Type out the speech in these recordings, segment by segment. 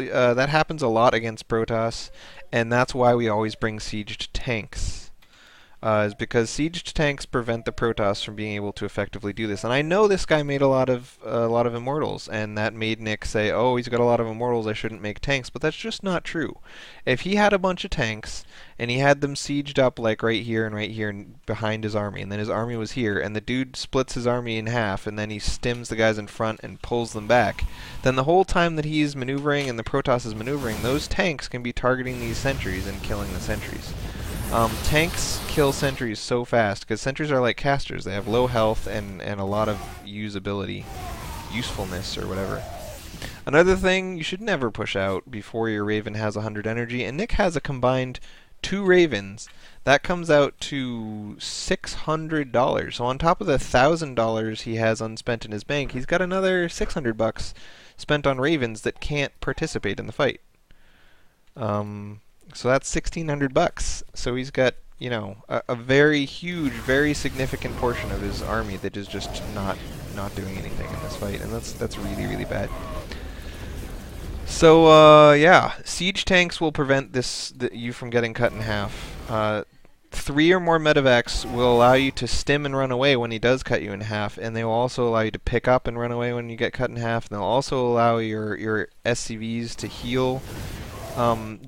that happens a lot against Protoss, and that's why we always bring sieged tanks. Is because sieged tanks prevent the Protoss from being able to effectively do this. And I know this guy made a lot of immortals, and that made Nick say, "Oh, he's got a lot of immortals. I shouldn't make tanks." But that's just not true. If he had a bunch of tanks and he had them sieged up like right here and behind his army, and then his army was here, and the dude splits his army in half, and then he stims the guys in front and pulls them back, then the whole time that he's maneuvering and the Protoss is maneuvering, those tanks can be targeting these sentries and killing the sentries. Tanks kill sentries so fast because sentries are like casters. They have low health and a lot of usability, usefulness, or whatever. Another thing, you should never push out before your Raven has 100 energy, and Nick has a combined 2 Ravens. That comes out to $600. So on top of the $1,000 he has unspent in his bank, he's got another $600 spent on Ravens that can't participate in the fight. So that's $1,600. So he's got, you know, a very huge, very significant portion of his army that is just not doing anything in this fight, and that's really, really bad. So yeah, siege tanks will prevent you from getting cut in half. 3 or more medevacs will allow you to stim and run away when he does cut you in half, and they will also allow you to pick up and run away when you get cut in half. And they'll also allow your SCVs to heal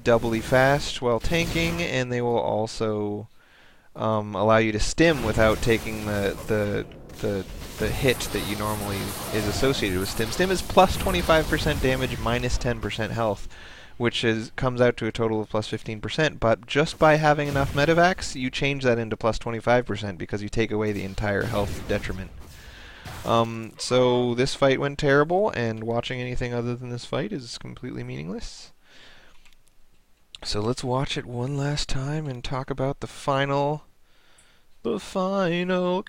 doubly fast while tanking, and they will also allow you to stim without taking the hit that you normally is associated with stim. Stim is plus 25% damage, minus 10% health, which comes out to a total of plus 15%, but just by having enough medevacs, you change that into plus 25% because you take away the entire health detriment. So this fight went terrible, and watching anything other than this fight is completely meaningless. So let's watch it one last time and talk about the final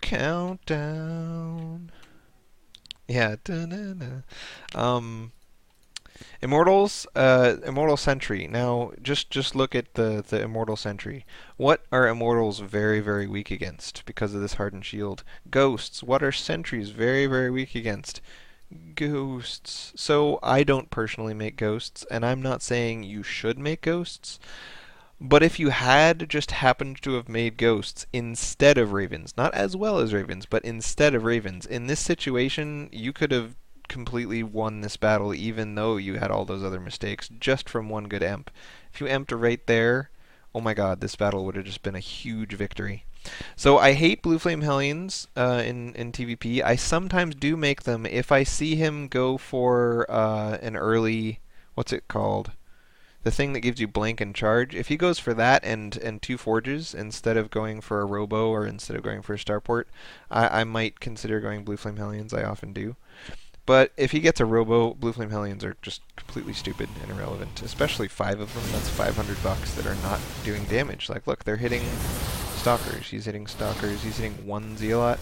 countdown. Yeah, Immortals, Immortal Sentry. Now, just look at the Immortal Sentry. What are Immortals very, very weak against because of this hardened shield? Ghosts. What are Sentries very, very weak against? Ghosts. So I don't personally make ghosts, and I'm not saying you should make ghosts, but if you had just happened to have made ghosts instead of ravens, not as well as ravens, but instead of ravens, in this situation you could have completely won this battle even though you had all those other mistakes just from one good emp. If you emped right there, oh my god, this battle would have just been a huge victory. So I hate Blue Flame Hellions in TVP. I sometimes do make them if I see him go for an early, what's it called? The thing that gives you blank and charge. If he goes for that and 2 forges instead of going for a robo or instead of going for a starport, I might consider going Blue Flame Hellions. I often do. But if he gets a robo, Blue Flame Hellions are just completely stupid and irrelevant. Especially 5 of them. That's $500 that are not doing damage. Like, look, they're hitting Stalkers. He's hitting Stalkers. He's hitting 1 Zealot.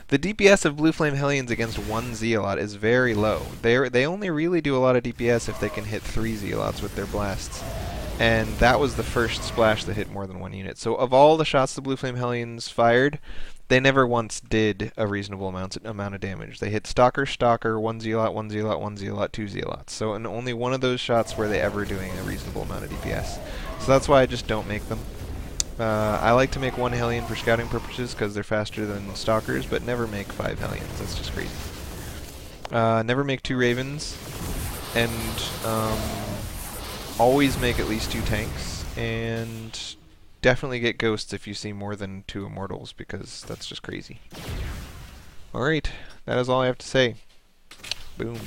The DPS of Blue Flame Hellions against 1 Zealot is very low. They only really do a lot of DPS if they can hit 3 Zealots with their blasts. And that was the first splash that hit more than 1 unit. So of all the shots the Blue Flame Hellions fired, they never once did a reasonable amount of damage. They hit Stalker, Stalker, 1 Zealot, 1 Zealot, 1 Zealot, 2 Zealots. So in only one of those shots were they ever doing a reasonable amount of DPS. So that's why I just don't make them. I like to make 1 Hellion for scouting purposes because they're faster than Stalkers, but never make 5 Hellions. That's just crazy. Never make 2 Ravens, and always make at least 2 tanks, and definitely get Ghosts if you see more than 2 Immortals, because that's just crazy. Alright, that is all I have to say. Boom.